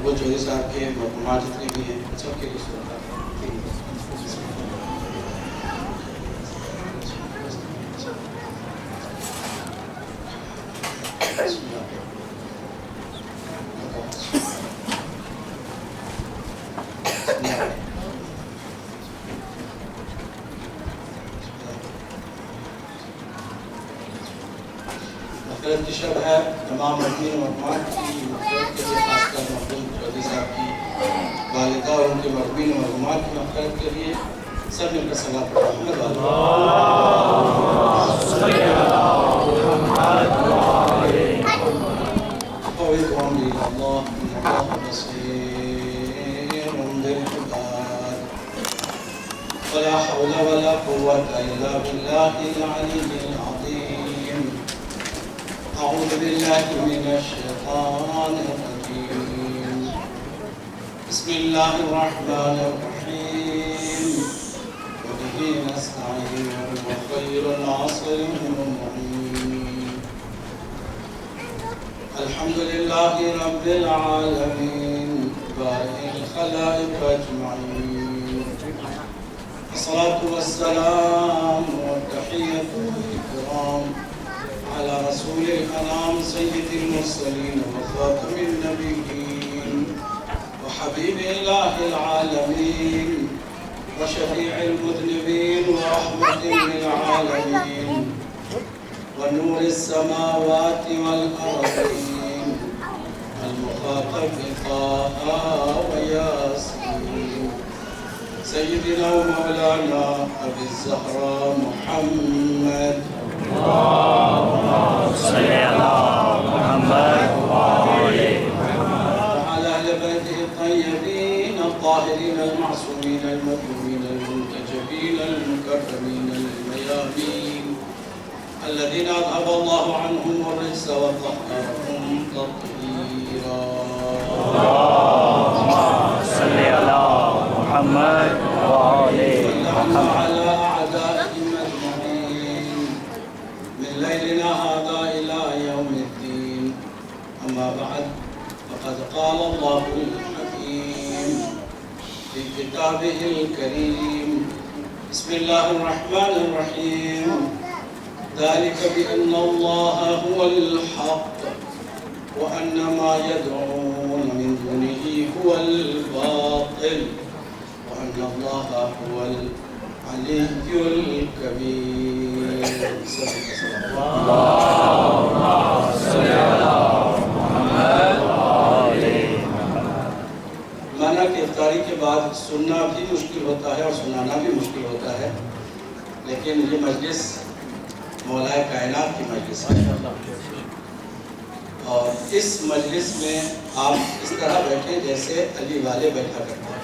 وہ چودھری صاحب کے مقامات جتنے بھی ہیں سب کے لیے سنتا ہے. مغفرت کی شب ہے تمام مدین و مقامات کی مغفرت کے لیے، خاص کر محبوب چودھری صاحب کی والدہ اور ان کے مرحومین و مرحومات کی مغفرت کے لیے سب مل کر صلوات پڑھیں. محمد ولا حول ولا قوة إلا بالله العلي العظيم. أعوذ بالله من الشيطان الرجيم. بسم الله الرحمن الرحيم. وبه نستعين وخير العصر المعين. الحمد لله رب العالمين بارئ الخلائق أجمعين. الصلاة والسلام والتحية والإكرام على رسول الأنام سيد المرسلين وخاتم النبيين وحبيب إله العالمين وشفيع المذنبين ورحمة للعالمين ونور السماوات والأرضين المخاطب بطه وياسين سيدنا ومولانا أبي الزهراء محمد. اللهم صل على محمد وعلى أهل بيته الطيبين الطاهرين المعصومين المظلومين المنتجبين المكرمين الميامين الذين أذهب الله عنهم الرجس وطهرهم تطهيرا. اللهم صل على محمد وعلى أعدائهم أجمعين من ليلنا هذا إلى يوم الدين. أما بعد فقد قال الله الحكيم في كتابه الكريم. بسم الله الرحمن الرحيم. ذلك بأن الله هو الحق وأن ما يدعون من دونه هو الباطل وأن الله هو العلي الكبير. اللهم صل على محمد وعلى مانا کہ افطاری کے بعد سننا بھی مشکل ہوتا ہے اور سنانا بھی مشکل ہوتا ہے، لیکن یہ مجلس مولا کائنات کی مجلس ہے اور اس مجلس میں آپ اس طرح بیٹھے جیسے علی والے بیٹھا کرتے ہیں.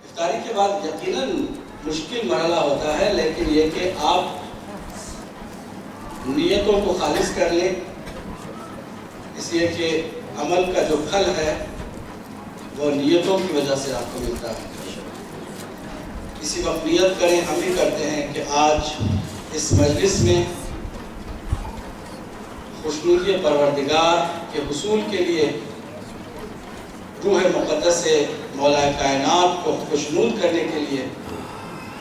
افطاری کے بعد یقیناً مشکل مرحلہ ہوتا ہے، لیکن یہ کہ آپ نیتوں کو خالص کر لیں، اس لیے کہ عمل کا جو پھل ہے وہ نیتوں کی وجہ سے آپ کو ملتا ہے. اسی وقت نیت کریں، ہم بھی کرتے ہیں کہ آج اس مجلس میں خوشنودی پروردگار کے حصول کے لیے روح مقدس سے مولا کائنات کو خوشنود کرنے کے لیے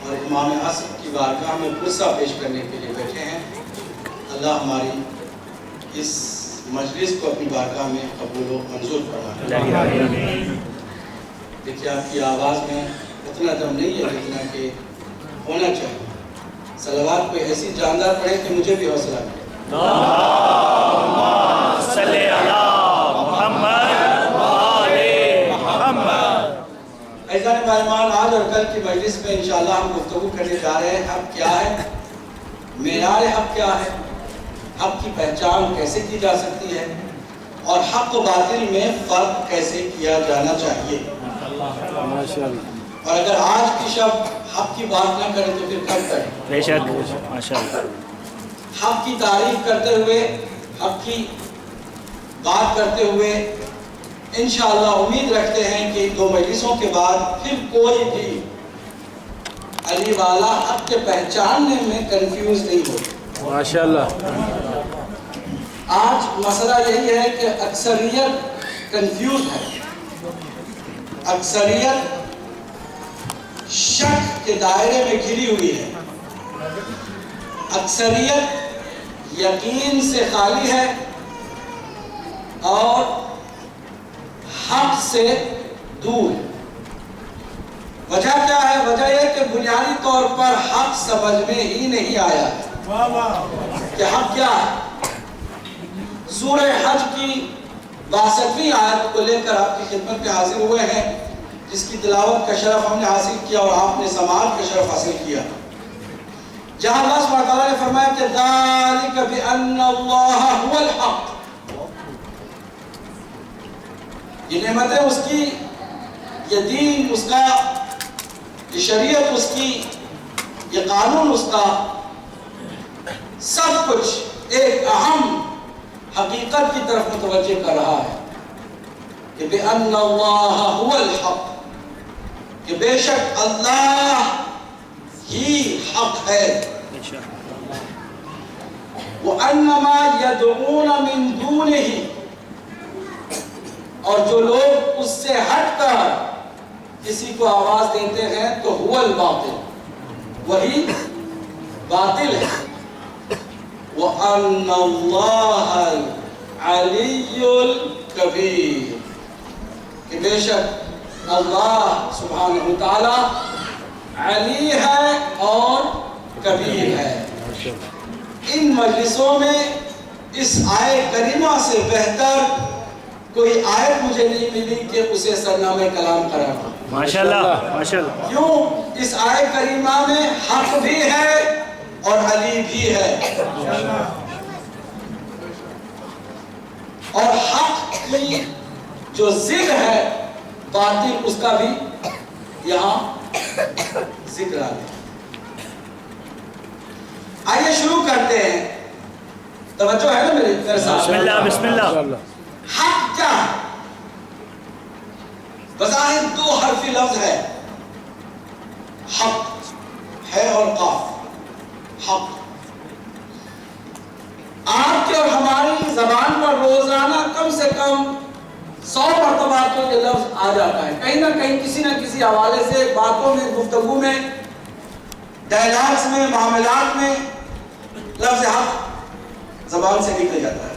اور امام عصر کی بارگاہ میں پرسہ پیش کرنے کے لیے بیٹھے ہیں. اللہ ہماری اس مجلس کو اپنی بارگاہ میں قبول و منظور فرمائے. دیکھیے آپ کی آواز میں اتنا دم نہیں ہے جتنا کہ ہونا چاہیے. صلوات کوئی ایسی جاندار پڑھے کہ مجھے بھی حوصلہ ملے. اللہم صلی علی محمد وآل محمد. عزیزان بائیمان، آج اور کل کی مجلس میں انشاءاللہ ہم گفتگو کرنے جا رہے ہیں حق کیا ہے، معیار حق کیا ہے، حق کی پہچان کیسے کی جا سکتی ہے اور حق و باطل میں فرق کیسے کیا جانا چاہیے. اور اگر آج کی شب حق کی بات نہ کریں تو پھر کب کریں؟ بے شک ماشاءاللہ. حق کی تعریف کرتے ہوئے، حق کی بات کرتے ہوئے انشاءاللہ امید رکھتے ہیں کہ دو مجلسوں کے بعد پھر کوئی بھی علی والا حق کے پہچاننے میں کنفیوز نہیں ہو. ماشاءاللہ. آج مسئلہ یہی ہے کہ اکثریت کنفیوز ہے، اکثریت شک کے دائرے میں گھری ہوئی ہے، اکثریت یقین سے خالی ہے اور حق سے دور۔ وجہ کیا ہے؟ وجہ یہ کہ بنیادی طور پر حق سمجھ میں ہی نہیں آیا کہ حق کیا ہے۔ سورہ حج کی 62ویں آیت کو لے کر آپ کی خدمت میں حاضر ہوئے ہیں، جس کی تلاوت کا شرف ہم نے حاصل کیا اور آپ نے سماعت کا شرف حاصل کیا، جہاں اللہ سبحانہ وتعالیٰ نے فرمایا کہ ذَلِكَ بِأَنَّ اللَّهَ هُوَ الْحَقُّ۔ یہ نعمتیں اس کی، یہ دین اس کا، یہ شریعت اس کی، یہ قانون اس کا، سب کچھ ایک اہم حقیقت کی طرف متوجہ کر رہا ہے کہ بِأَنَّ اللَّهَ هُوَ الْحَقُّ، کہ بے شک اللہ ہی حق ہے۔ وَأَنَّمَا يَدْعُونَ مِن دُونِهِ، اور جو لوگ اس سے ہٹ کر کسی کو آواز دیتے ہیں تو هُوَ الْبَاطِلُ، وہی باطل ہے۔ وَأَنَّ اللَّهَ الْعَلِيُّ الْكَبِيرُ، کہ بے شک اللہ سبحانہ وتعالی علی ہے اور کبیر ہے۔ ان مجلسوں میں اس آیت کریمہ سے بہتر کوئی آیت مجھے نہیں ملی کہ اسے سرنامہ کلام قرار دو۔ ماشاءاللہ ماشاءاللہ۔ کیوں؟ اس آیت کریمہ میں حق بھی ہے اور علی بھی ہے، اور حق کی جو ضد ہے باطل، اس کا بھی یہاں ذکر آ گیا۔ آئیے شروع کرتے ہیں، توجہ ہے نا میرے ساتھ؟ بسم اللہ بسم اللہ۔ حق کیا ہے؟ بظاہر دو حرفی لفظ ہے، حق ہے اور قاف، حق۔ آپ کے اور ہماری زبان پر روزانہ کم سے کم 100 مرتبہ تو یہ لفظ آ جاتا ہے، کہیں نہ کہیں کسی نہ کسی حوالے سے، باتوں میں، گفتگو میں، ڈائلاگز میں، معاملات میں لفظ حق زبان سے نکل جاتا ہے۔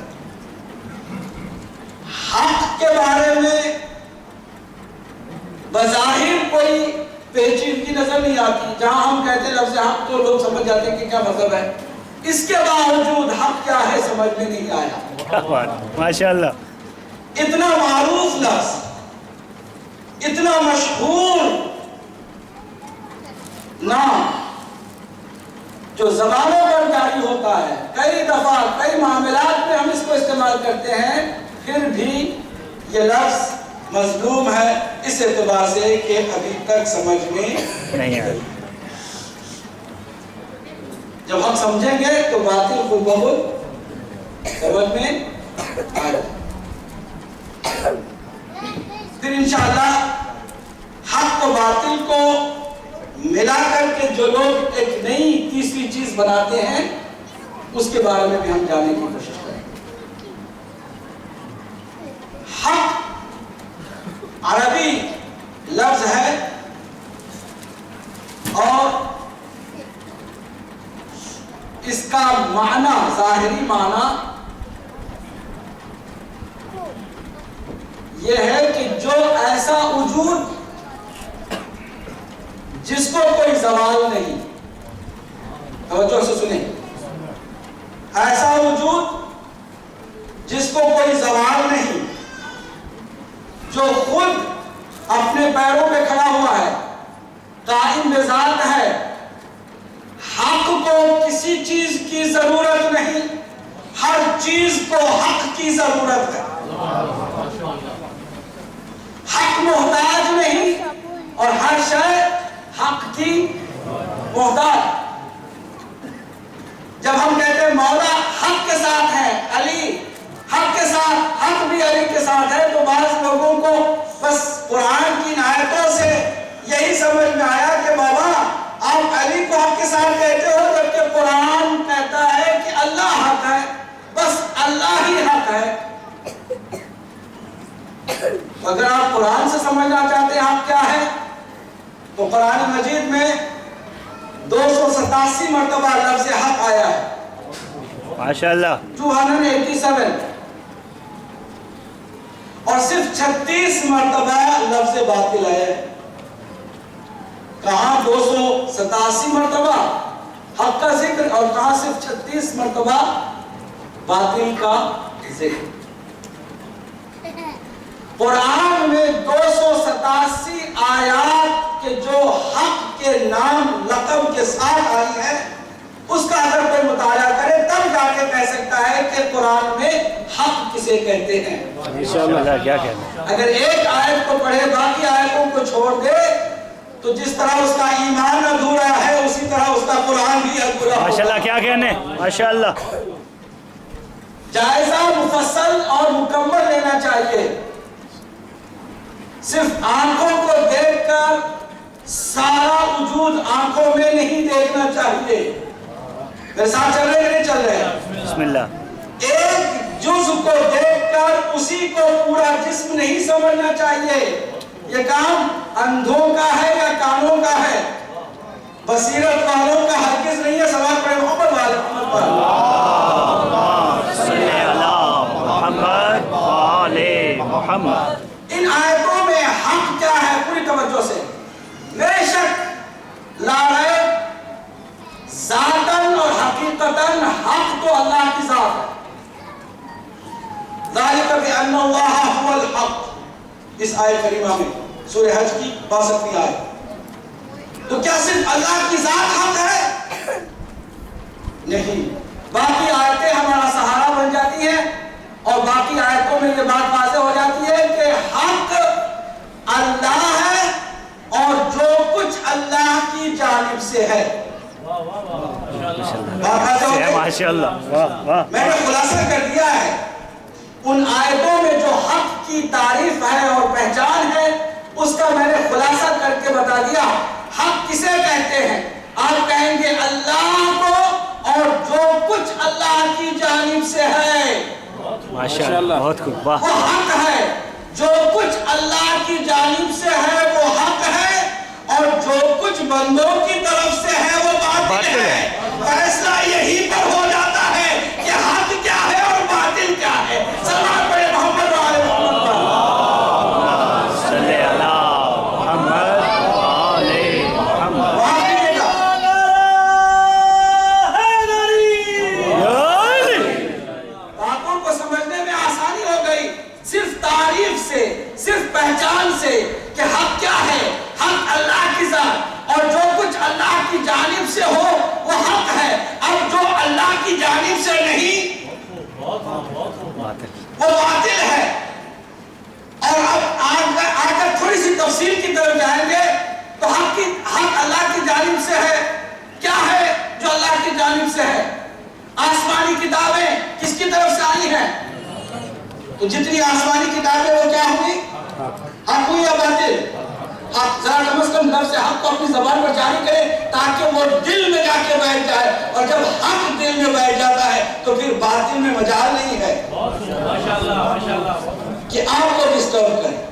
حق کے بارے میں بظاہر کوئی پیچیدگی نظر نہیں آتی، جہاں ہم کہتے ہیں لفظ حق تو لوگ سمجھ جاتے ہیں کہ کیا مطلب ہے، اس کے باوجود حق کیا ہے سمجھ میں نہیں آیا۔ کیا بات، ماشاءاللہ۔ اتنا معروف لفظ، اتنا مشہور نام، جو زبانوں پر جاری ہوتا ہے، کئی دفعہ کئی معاملات میں ہم اس کو استعمال کرتے ہیں، پھر بھی یہ لفظ مظلوم ہے اس اعتبار سے کہ ابھی تک سمجھ میں نہیں آیا۔ جب ہم سمجھیں گے تو باطل خود بخود سمجھ میں آئے گا۔ پھر انشاءاللہ حق و باطل کو ملا کر کے جو لوگ ایک نئی تیسری چیز بناتے ہیں، اس کے بارے میں بھی ہم جاننے کی کوشش کریں گے۔ حق عربی لفظ ہے اور اس کا معنی، ظاہری معنی یہ ہے کہ جو ایسا وجود جس کو کوئی زوال نہیں، توجہ سے سنیں، ایسا وجود جس کو کوئی زوال نہیں، جو خود اپنے پیروں پہ کھڑا ہوا ہے، قائم بذات ہے، حق کو کسی چیز کی ضرورت نہیں، ہر چیز کو حق کی ضرورت ہے۔ حق محتاج نہیں اور ہر شے حق کی محتاج۔ جب ہم کہتے ہیں مولا حق کے ساتھ ہے، علی حق کے ساتھ، حق بھی علی کے ساتھ ہے، تو بعض لوگوں کو بس قرآن کی آیتوں سے یہی سمجھ میں آیا کہ بابا آپ علی کو حق کے ساتھ کہتے ہو، جبکہ قرآن کہتا ہے کہ اللہ حق ہے، بس اللہ اگر آپ قرآن سے سمجھنا چاہتے ہیں حق کیا ہے تو قرآن مجید میں 287 مرتبہ لفظ حق آیا ہے، ماشاءاللہ 287، اور صرف 36 مرتبہ لفظ باطل آیا ہے۔ کہاں 287 مرتبہ حق کا ذکر اور کہاں صرف 36 مرتبہ باطل کا ذکر۔ قرآن میں 287 آیات کے جو حق کے نام لقب کے ساتھ آئی ہے، اس کا اگر کوئی مطالعہ کرے تب جا کے کہہ سکتا ہے کہ قرآن میں حق کسے کہتے ہیں۔ انشاءاللہ کیا کہنا ہے؟ اگر ایک آیت کو پڑھے باقی آیتوں کو چھوڑ دے تو جس طرح اس کا ایمان ادھورا ہے اسی طرح اس کا قرآن بھی ادھورا ہوگا۔ ماشاءاللہ کیا کہنے، ماشاءاللہ جائزہ مفصل اور مکمل لینا چاہیے، صرف آنکھوں کو دیکھ کر سارا وجود آنکھوں میں نہیں دیکھنا چاہیے۔ میرے ساتھ چل رہے کہ نہیں چل رہے؟ بسم اللہ۔ ایک جز کو دیکھ کر اسی کو پورا جسم نہیں سمجھنا چاہیے۔ یہ کام اندھوں کا ہے یا کانوں کا ہے، بصیرت والوں کا ہرگز نہیں ہے۔ سوال پڑھے محمد والے محمد پر۔ صلی اللہ محمد وآلِ محمد۔ ان آیتوں میں حق کیا ہے پوری توجہ سے؟ بے شک لا ریب ذاتاً اور حقیقتاً حق تو اللہ کی ذات ہے۔ ذالک بأن اللہ هو الحق، اس آیت کریمہ میں سورہ حج کی 62ویں آیت۔ تو کیا صرف اللہ کی ذات حق ہے؟ نہیں، باقی آیتیں ہمارا سہارا بن جاتی ہیں اور باقی آیتوں میں یہ بات واضح ہو جاتی ہے کہ حق اللہ ہے اور جو کچھ اللہ کی جانب سے ہے۔ ماشاءاللہ واہ واہ۔ میں نے خلاصہ کر دیا ہے، ان آیتوں میں جو حق کی تعریف ہے اور پہچان ہے اس کا میں نے خلاصہ کر کے بتا دیا۔ حق کسے کہتے ہیں؟ آپ کہیں گے اللہ کو اور جو کچھ اللہ کی جانب سے ہے، ماشاءاللہ بہت خوب، واہ۔ وہ حق ہے۔ جو کچھ اللہ کی جانب سے ہے وہ حق ہے اور جو کچھ بندوں کی طرف سے ہے وہ باطل ہے۔ فیصلہ یہی پر ہو جاتا ہے کہ حق کیا ہے اور باطل کیا ہے۔ سلام پڑھے محمد وآلِ محمد پر۔ صلی اللہ محمد وآلِ محمد۔ وہاں دیکھیے گا، باتوں کو سمجھنے میں آسانی ہو گئی صرف تعریف سے، صرف پہچان سے کہ حق کیا ہے۔ حق اللہ کی ذات اور جو کچھ اللہ کی جانب سے ہو وہ حق ہے۔ اب جو اللہ کی جانب سے نہیں وہ باطل ہے۔ اور اب آ کر تھوڑی سی تفصیل کی طرف جائیں گے تو حق اللہ کی جانب سے ہے۔ کیا ہے جو اللہ کی جانب سے ہے؟ آسمانی کتابیں کس کی طرف سے آئی ہیں؟ تو جتنی آسمانی کتابیں وہ کیا ہوئی؟ حق ہوئی یا باطل؟ حق، ذرا کم از کم لفظ حق کو اپنی زبان پر جاری کرے تاکہ وہ دل میں جا کے بیٹھ جائے، اور جب حق دل میں بیٹھ جاتا ہے تو پھر باطل میں مجال نہیں ہے کہ آپ کو ڈسٹرب کرے۔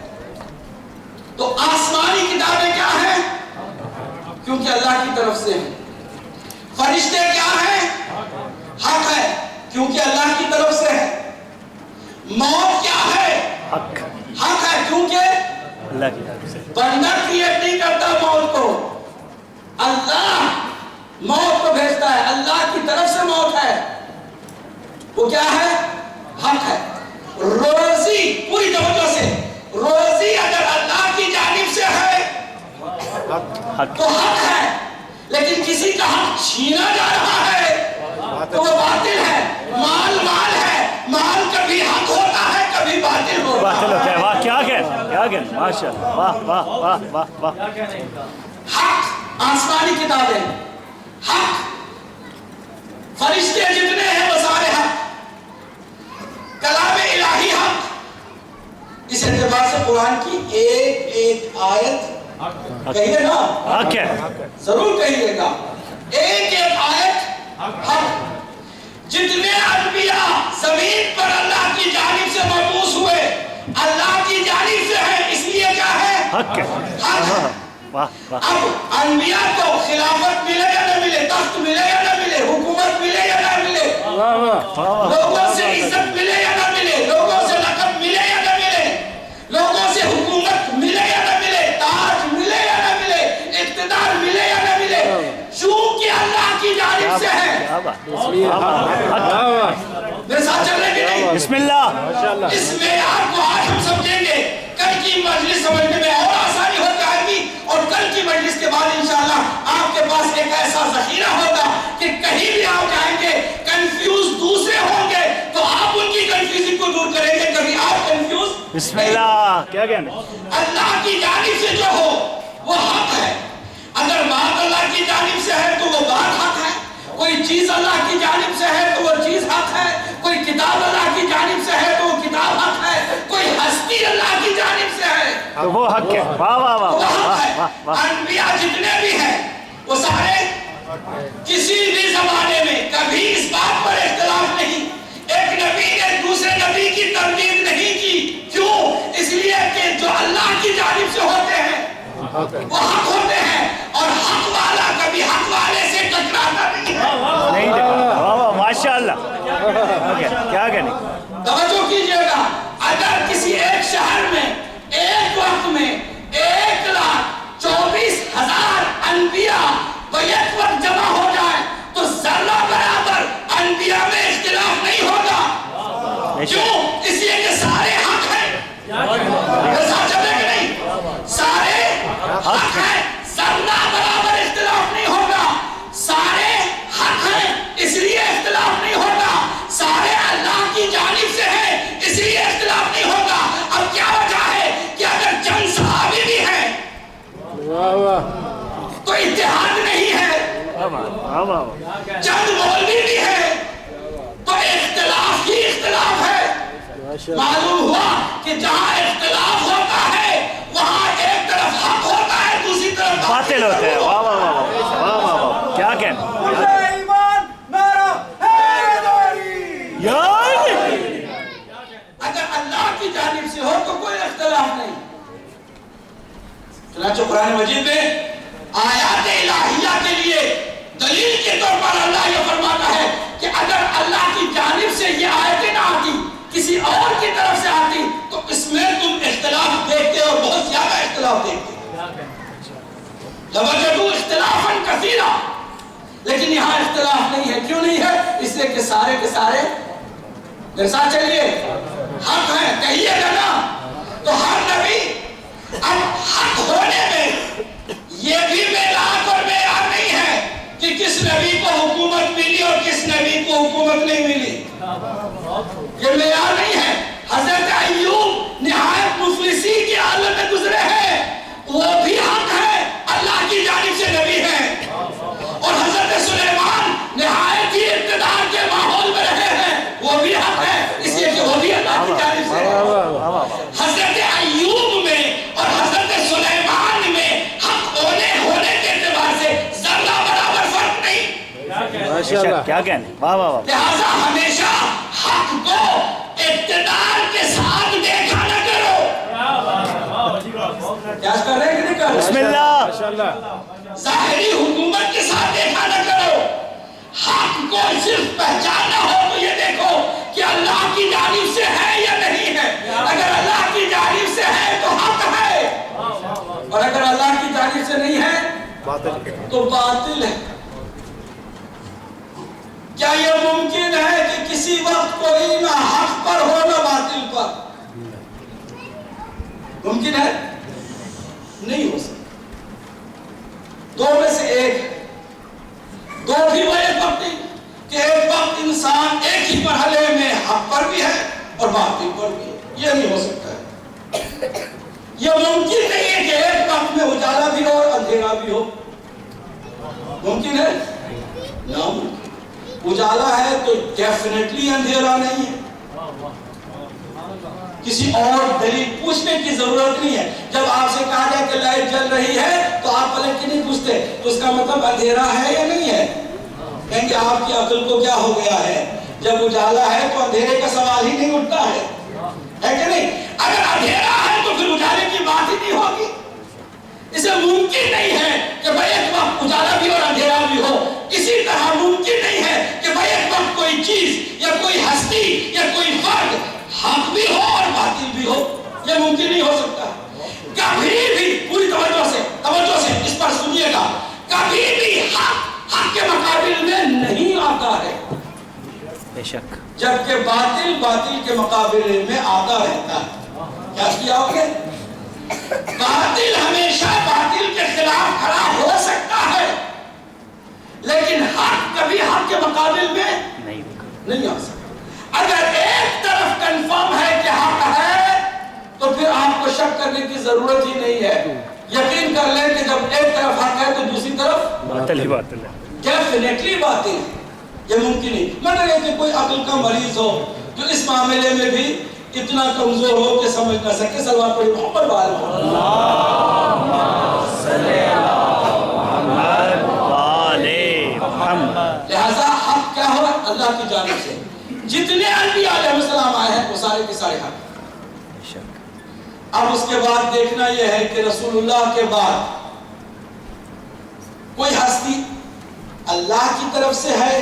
تو آسمانی کتابیں کیا ہیں؟ کیونکہ اللہ کی طرف سے ہیں۔ فرشتے کیا ہیں؟ حق ہے کیونکہ اللہ کی طرف سے ہے۔ موت کیا ہے؟ حق ہے کیونکہ اللہ کی طرف سے۔ بندہ کریٹ نہیں کرتا موت کو، اللہ موت کو بھیجتا ہے، اللہ کی طرف سے موت ہے۔ وہ کیا ہے؟ حق ہے۔ روزی، پوری توجہ سے، روزی اگر اللہ کی جانب سے ہے حق تو حق ہے، لیکن کسی کا حق چھینا جا رہا ہے تو وہ باطل ہے۔ مال مال ہے، مال کبھی حق ہوتا ہے کبھی باطل ہوتا باطل ہوتا ہے۔ ہے، واہ کیا کہ ماشاءاللہ، واہ واہ واہ واہ واہ۔ حق آسمانی کتابیں، حق فرشتے جتنے ہیں وہ سارے حق، کلام الہی حق۔ اس اعتبار سے قرآن کی ایک ایک آیت کہیے نا، حق ہے، ضرور کہیے گا، ایک ایک آیت حق۔ جتنے انبیاء زمین پر اللہ کی جانب سے مبعوث ہوئے اللہ کی جانب سے ہے حق ہے واہ واہ اب انبیاء کو خلافت ملے یا نہ ملے، تخت ملے یا نہ ملے، حکومت ملے یا نہ ملے، لوگوں سے عزت ملے یا نہ ملے، لوگوں سے لقب ملے یا نہ ملے، لوگوں سے حکومت ملے یا نہ ملے، تاج ملے یا نہ ملے، اقتدار ملے یا نہ ملے، چونکہ اللہ کی جانب سے ہے۔ میرے ساتھ چل رہے کہ نہیں؟ بسم اللہ اس معیار کو آج ہم سمجھیں گے، کل کی مجلس سمجھنے میں اور آسانی ہو جائے گی، اور کل کی مجلس کے بعد انشاءاللہ آپ کے پاس ایک ایسا ذخیرہ ہوگا کہ کہیں بھی آپ جائیں گے کنفیوز دوسرے ہوں گے تو آپ ان کی کنفیوزنگ کو دور کریں گے، کبھی آپ کنفیوز بسم اللہ کیا کہنا اللہ کی جانب سے جو ہو وہ حق ہے، اگر بات اللہ کی جانب سے ہے تو وہ بات حق ہے، کوئی چیز اللہ کی جانب سے ہے تو وہ چیز حق ہے، کوئی کتاب اللہ کی جانب سے ہے تو وہ کتاب حق ہے، کوئی ہستی اللہ کی جانب سے ہے تو وہ حق ہے واہ واہ واہ وہ حق ہے۔ واہ واہ انبیاء جتنے بھی ہیں وہ سارے کسی بھی زمانے میں کبھی اس بات پر اختلاف نہیں، ایک نبی نے دوسرے نبی کی تردید نہیں کی، کیوں؟ اس لیے کہ جو اللہ کی جانب سے ہوتے ہیں وہ حق ہوتے ہیں، اور حق والا کبھی حق والے سے ٹکراتا نہیں ہے۔ نہیں دیکھا واہ واہ ماشاء اللہ کیا کہنے توجہ کیجئے گا، اگر کسی ایک شہر میں ایک وقت میں 1,24,000 انبیاء بیک وقت جمع ہو جائے تو ذرہ برابر انبیاء میں اختلاف نہیں ہوگا، کیوں؟ اس لیے کہ سارے حق ہیں، میرے ساتھ چلے کہ نہیں؟ سارے حق ہیں، ذرہ برابر اختلاف نہیں ہوگا، سارے حق ہیں اس لیے اختلاف نہیں ہوگا، سارے اللہ کی جانب سے ہیں اس لیے اختلاف نہیں ہوگا۔ اب کیا وجہ ہے کہ اگر چند صحابی بھی ہیں تو اتحاد نہیں ہے، چند مولوی بھی ہیں تو اختلاف ہی اختلاف ہے۔ معلوم ہوا کہ جہاں اختلاف ہوتا ہے وہاں ایک طرف حق ہوتا ہے دوسری طرف باطل ہوتا ہے واہ واہ واہ واہ واہ واہ کیا کہنا اگر اللہ کی جانب سے ہو تو کوئی اختلاف نہیں۔ چنانچہ قرآن مجید میں آیات الہیہ کے لیے دلیل کے طور پر اللہ یہ فرماتا ہے کہ اگر اللہ کی جانب سے یہ آیتیں نہ آتی کسی اور کی طرف سے آتی تو اس میں تم اختلاف دیکھتے اور بہت زیادہ اختلاف دیکھتے، لوجدوا اختلافا کثیرا، لیکن یہاں اختلاف نہیں ہے۔ کیوں نہیں ہے؟ اس لیے کہ سارے کے سارے میرے ساتھ چلیے حق ہے، کہیے گا نا تو ہر نبی اب حق ہونے میں یہ بھی میلاد اور معیار نہیں ہے کہ کس نبی کو حکومت ملی اور کس نبی کو حکومت نہیں ملی، یہ معیار نہیں ہے۔ حضرت ایوب نہایت مفلسی کے عالم میں گزرے ہیں، وہ بھی حق ہے، اللہ کی جانب سے نبی ہے، اور حضرت سلیمان نہایت ہی اقتدار کے ماحول میں رہے ہیں، وہ بھی حق ہے اس لیے کہ وہ بھی اللہ کی جانب سے ہے۔ حضرت ایوب میں اور حضرت سلیمان میں حق ہونے کے اعتبار سے ذرہ برابر فرق نہیں، کیا کہنے واہ واہ واہ لہذا ہمیشہ حق کو اقتدار کے ساتھ دیکھا نہ کرو۔ کیا کر رہے ہیں کہ نہیں کر رہے؟ بسم اللہ ظاہری حکومت کے ساتھ دیکھا نہ کرو، حق کو صرف پہچاننا ہو تو یہ دیکھو کہ اللہ کی جانب سے ہے یا نہیں ہے، اگر اللہ کی جانب سے ہے تو حق ہے، اور اگر اللہ کی جانب سے نہیں ہے تو باطل ہے۔ کیا یہ ممکن ہے کہ کسی وقت کوئی نہ حق پر ہو نہ باطل پر؟ ممکن ہے؟ نہیں ہو سکتا، دو میں سے ایک ہے، دو بھی وہ ایک وقت نہیں کہ ایک وقت انسان ایک ہی مرحلے میں حق پر بھی ہے اور باطل پر بھی ہے، یہ نہیں ہو سکتا ہے۔ یہ ممکن نہیں ہے کہ ایک وقت میں اجالا بھی ہو اور اندھیرا بھی ہو، ممکن ہے؟ ناممکن۔ اجالا ہے تو ڈیفینیٹلی اندھیرا نہیں ہے، کسی اور دلیل پوچھنے کی ضرورت نہیں ہے۔ جب آپ سے کہا جائے کہ لائٹ جل رہی ہے تو آپ پلٹ کے نہیں پوچھتے تو اس کا مطلب اندھیرا ہے یا نہیں ہے، کہیں کہ آپ کی عقل کو کیا ہو گیا ہے، جب اجالا ہے تو اندھیرے کا سوال ہی نہیں اٹھتا ہے کہ نہیں؟ اگر اندھیرا ہے تو پھر اجالے کی بات ہی نہیں ہوگی۔ اسے ممکن نہیں ہے کہ بھائی ایک وقت اجالا بھی اور اندھیرا بھی ہو. اسی طرح ممکن نہیں ہے کہ بھائی ایک وقت کوئی چیز یا کوئی ہستی یا کوئی فرد حق بھی ہو اور باطل بھی ہو. یہ ممکن نہیں ہو سکتا. کبھی بھی پوری توجہ سے اس پر سنیے گا, کبھی بھی حق کے مقابل میں نہیں آتا ہے, بے شک, جبکہ باطل کے مقابلے میں آتا رہتا ہے. کیا کیا ہوگے؟ باطل ہمیشہ باطل کے خلاف کھڑا ہو سکتا ہے, لیکن حق کبھی حق کے مقابل میں نہیں آ سکتا. اگر ایک طرف کنفرم ہے کہ حق ہے تو پھر آپ کو شک کرنے کی ضرورت ہی نہیں ہے. یقین کر لیں کہ جب ایک طرف حق ہے تو دوسری طرف باطل ہی باطل ہے. ڈیفینیٹلی باطل ہے. یہ ممکن نہیں. مگر یہ کہ کوئی عقل کا مریض ہو جو اس معاملے میں بھی اتنا کمزور ہو کہ سمجھ نہ سکے. صلوات پڑھی محمد لہذا حق کیا ہو؟ اللہ کی جانب سے جتنے انبیاء علیہ السلام آئے ہیں وہ سارے کے سارے حق. اب اس کے بعد دیکھنا یہ ہے کہ رسول اللہ کے بعد کوئی ہستی اللہ کی طرف سے ہے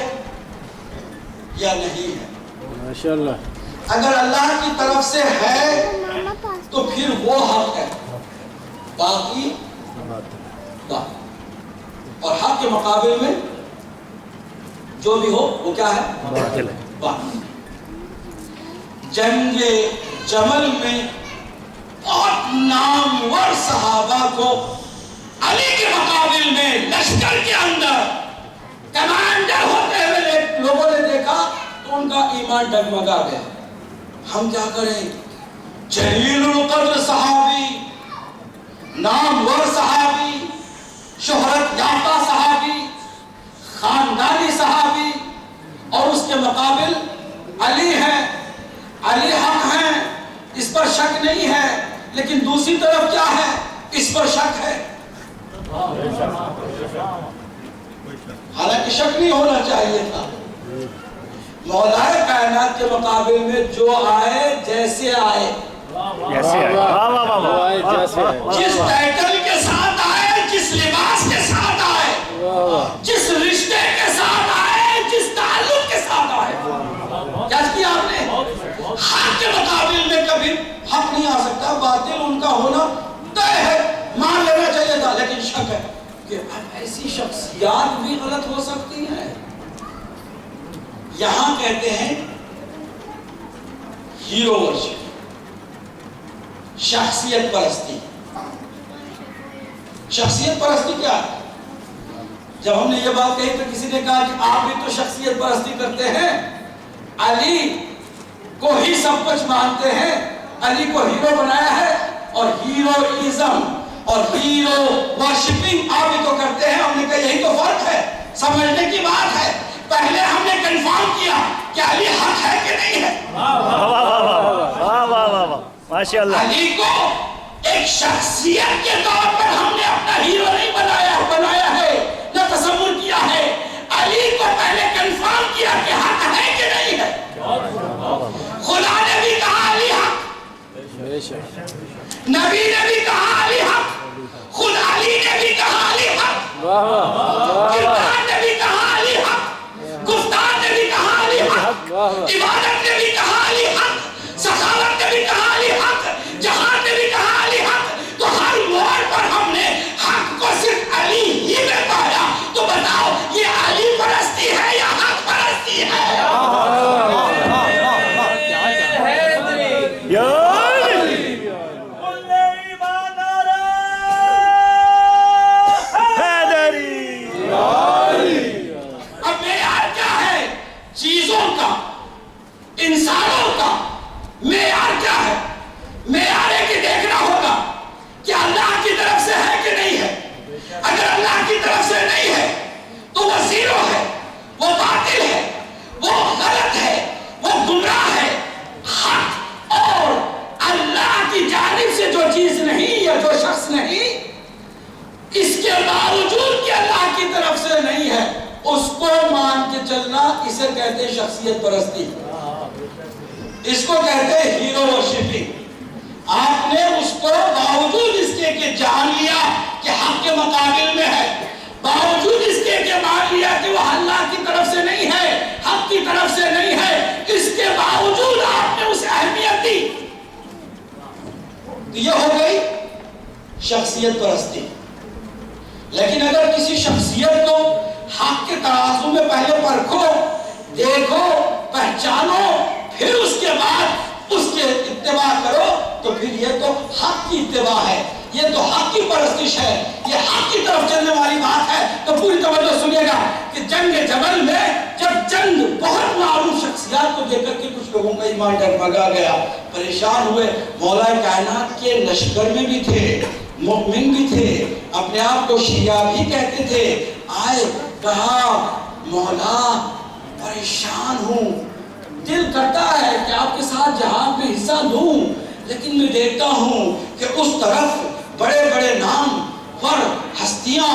یا نہیں ہے. ماشاءاللہ. اگر اللہ کی طرف سے ہے تو پھر وہ حق ہے, باقی باطل. اور حق کے مقابل میں جو بھی ہو وہ کیا ہے؟ باطل ہے. باطل. جنگ جمل میں بہت نامور صحابہ کو علی کے مقابل میں لشکر کے اندر کمانڈر ہوتے ہوئے لوگوں نے دیکھا تو ان کا ایمان ڈگمگا گیا. ہم کیا کریں؟ جلیل القدر صحابی, نامور صحابی, شہرت یافتہ صحابی, خاندانی صحابی, اور اس کے مقابل علی ہیں, علی حق ہیں, اس پر شک نہیں ہے. لیکن دوسری طرف کیا ہے؟ اس پر شک ہے. حالانکہ شک نہیں ہونا چاہیے تھا. مولا کائنات کے مقابل میں جو آئے جیسے آئے, جس ٹائٹل کے ساتھ آئے, جس لباس کے ساتھ آئے, جس رشتے کے ساتھ آئے, جس تعلق کے ساتھ آئے, کیا کیا آپ نے؟ حق کے مقابل میں کبھی حق نہیں آ سکتا. باطل ان کا ہونا طے ہے, مان لینا چاہیے تھا. لیکن شک ہے کہ ایسی شخصیات بھی غلط ہو سکتی ہیں. یہاں کہتے ہیں ہیرو ورشپ, شخصیت پرستی. شخصیت پرستی کیا ہے؟ جب ہم نے یہ بات کہی تو کسی نے کہا کہ آپ بھی تو شخصیت پرستی کرتے ہیں, علی کو ہی سب کچھ مانتے ہیں, علی کو ہیرو بنایا ہے, اور ہیروئزم اور ہیرو ورشپنگ آپ بھی تو کرتے ہیں. ہم نے کہا یہی تو فرق ہے, سمجھنے کی بات ہے. پہلے ہم نے کنفرم کیا کہ علی حق ہے کہ نہیں ہے. ماشاءاللہ. علی کو ایک شخصیت کے طور پر ہم نے اپنا ہیرو نہیں بنایا ہے, نہ تصور کیا ہے. علی کو پہلے کنفرم کیا کہ حق ہے کہ نہیں ہے. خدا نے بھی کہا علی حق, نبی نے بھی کہا علی حق, خود علی نے بھی کہا علی حق, کردار نے بھی کہا علی حق, گفتار نے بھی کہا علی حق, عبادت نے بھی کہا علی حق, سخاوت نے بھی کہا علی حق, جہاد نے بھی کہا علی حق. تو ہر موڑ پر ہم نے حق کو صرف علی ہی میں پایا. تو بتاؤ یہ علی پرستی ہے یا حق پرستی ہے؟ اب معیار کیا ہے چیزوں کا, انسانوں کا معیار کیا ہے؟ معیار ہے کہ دیکھنا ہوگا کہ اللہ کی طرف سے ہے کہ نہیں ہے. اگر اللہ کی طرف سے نہیں ہے تو وہ زیرو ہے, وہ باطل ہے, وہ غلط ہے, وہ گمراہ ہے. حق اور اللہ کی جانب سے جو چیز نہیں یا جو شخص نہیں, اس کے باوجود کہ اللہ کی طرف سے نہیں ہے, اس کو مان کے چلنا, اسے کہتے ہیں شخصیت پرستی, اس کو کہتے ہیں ہیرو ورشپنگ. آپ نے اس کو باوجود اس کے کہ جان لیا کہ حق کے مقابل میں ہے، باوجود اس کے کہ مان لیا کہ وہ اللہ کی طرف سے نہیں ہے، حق کی طرف سے نہیں ہے، اس کے باوجود آپ نے اسے اہمیت دی، تو یہ ہو گئی شخصیت پرستی۔ لیکن اگر کسی شخصیت کو حق کے ترازو میں پہلے پرکھو، دیکھو، پہچانو، پھر اس کے بعد اس کے اتباع کرو، تو پھر یہ تو حق کی اتباع ہے، یہ تو حق کی پرستش ہے، یہ حق کی طرف چلنے والی بات ہے۔ تو پوری توجہ سنیے گا کہ جنگ جمل میں جب چند بہت معروف شخصیات کو دیکھ کر کے کچھ لوگوں کا ایمان ڈگمگا گیا، پریشان ہوئے، مولا کائنات کے لشکر میں بھی تھے، مومن بھی تھے، اپنے آپ کو شیعہ بھی کہتے تھے، آئے، کہا مولا پریشان ہوں، دل کرتا ہے کہ آپ کے ساتھ جہاد میں حصہ لوں، لیکن میں دیکھتا ہوں کہ اس طرف بڑے بڑے نام پر ہستیاں،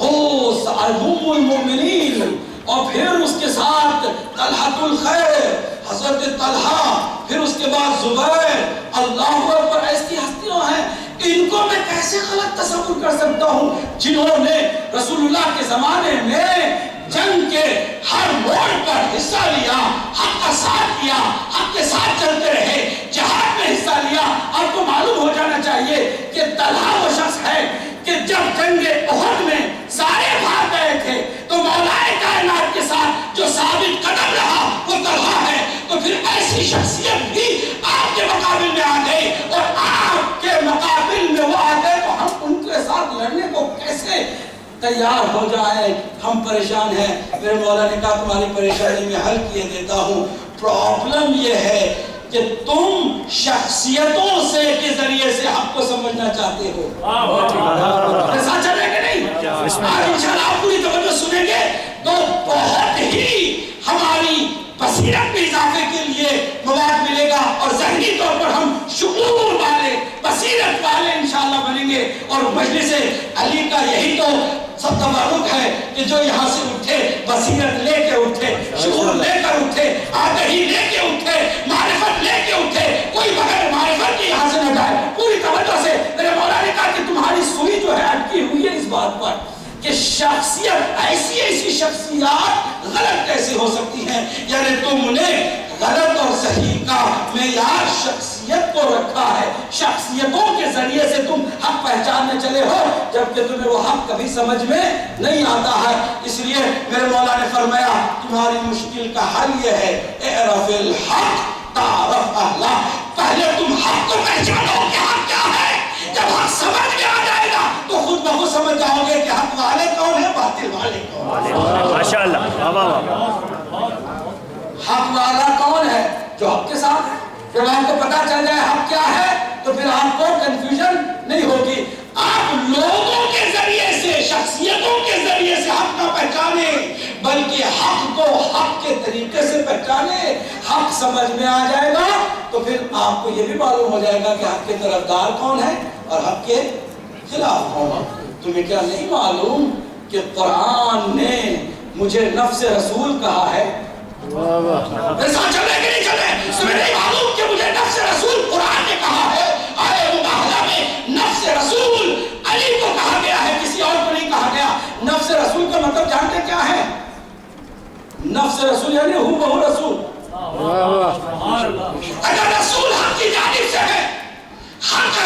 اوس، ام المومنین، اور پھر اس کے ساتھ طلحۃ الخیر، حضرت طلحہ، پھر اس کے بعد زبیر، اللہ اکبر، ایسی ہستیاں ہیں، ان کو میں کیسے غلط تصور کر سکتا ہوں جنہوں نے رسول اللہ کے زمانے میں جنگ کے ہر موڑ پر حصہ لیا، حق کا ساتھ دیا، حق کے ساتھ چلتے رہے، جہاد میں حصہ لیا۔ آپ کو معلوم ہو جانا چاہیے کہ طلحہ وہ شخص ہے کہ جب جنگ احد میں سارے بھاگ گئے تھے تو مولا کائنات کے ساتھ جو ثابت قدم رہا وہ طلحہ ہے۔ تو پھر ایسی شخصیت بھی آپ کے مقابل میں آ گئی، اور آپ کے مقابل میں وہ آ گئے تو ہم ان کے ساتھ لڑنے کو کیسے تیار ہو جائے؟ ہم پریشان ہیں۔ میرے مولا نے کہا تمہاری پریشانی میں حل کیے دیتا ہوں۔ پرابلم یہ ہے کہ تم شخصیتوں سے کے ذریعے سے حق کو سمجھنا چاہتے ہو۔ ایسا چلے گا نہیں؟ آج انشاءاللہ آپ پوری توجہ سنیں گے تو بہت ہی ہماری بصیرت میں اضافے کے لیے مواد ملے گا، اور ذہنی طور پر ہم شعور والے، بصیرت والے انشاءاللہ بنیں گے۔ اور مجلس علی کا یہی تو سب تبارک ہے کہ جو یہاں سے اٹھے بصیرت لے کے اٹھے، شعور لے کر اٹھے، آگہی لے کے اٹھے، معرفت لے کے اٹھے، کوئی بغیر معرفت کے یہاں سے نہ جائے۔ پوری توجہ سے میرے مولا نے کہا کہ تمہاری سوئی جو ہے اٹکی ہوئی ہے اس بات پر کہ شخصیت، ایسی شخصیات غلط کیسے ہو سکتی ہیں، یعنی تم نے غلط اور صحیح کا معیار شخصیت کو رکھا ہے، شخصیتوں کے ذریعے سے تم حق پہچاننے چلے ہو، جبکہ تمہیں وہ حق کبھی سمجھ میں نہیں آتا ہے۔ اس لیے میرے مولا نے فرمایا تمہاری مشکل کا حل یہ ہے، اعرف الحق تعرف اہلہ، پہلے تم حق کو پہچانو کہ حق کیا ہے، جب حق سمجھ میں آ جائے گا تو خود بخود سمجھ جاؤ گے کہ حق والے کون ہیں، باطل والے کون ہیں۔ ماشاءاللہ، حق والا کون ہے؟ جو حق کے ساتھ ہے۔ جب آپ کو پتا چل جائے حق کیا ہے تو پھر آپ کو کنفیوژن نہیں ہوگی۔ آپ لوگوں کے ذریعے سے، شخصیتوں کے ذریعے سے حق نہ پہچانے، بلکہ حق کو حق کے طریقے سے پہچانے۔ حق سمجھ میں آ جائے گا تو پھر آپ کو یہ بھی معلوم ہو جائے گا کہ حق کے طرفدار کون ہے اور حق کے خلاف کون ہے۔ تمہیں کیا نہیں معلوم کہ قرآن نے مجھے نفس رسول کہا ہے؟ ایسا چلے کہ نہیں چلے؟ تمہیں نہیں معلوم کہ مجھے نفس رسول قرآن نے کہا ہے؟ آئے مباہلہ میں نفس رسول علی کو کہا گیا ہے، کسی اور کو نہیں کہا گیا۔ نفس رسول کا مطلب جانتے کیا ہے؟ نفس رسول یعنی ہو بہو رسول۔ اگر رسول حق کی جانب سے ہے، حق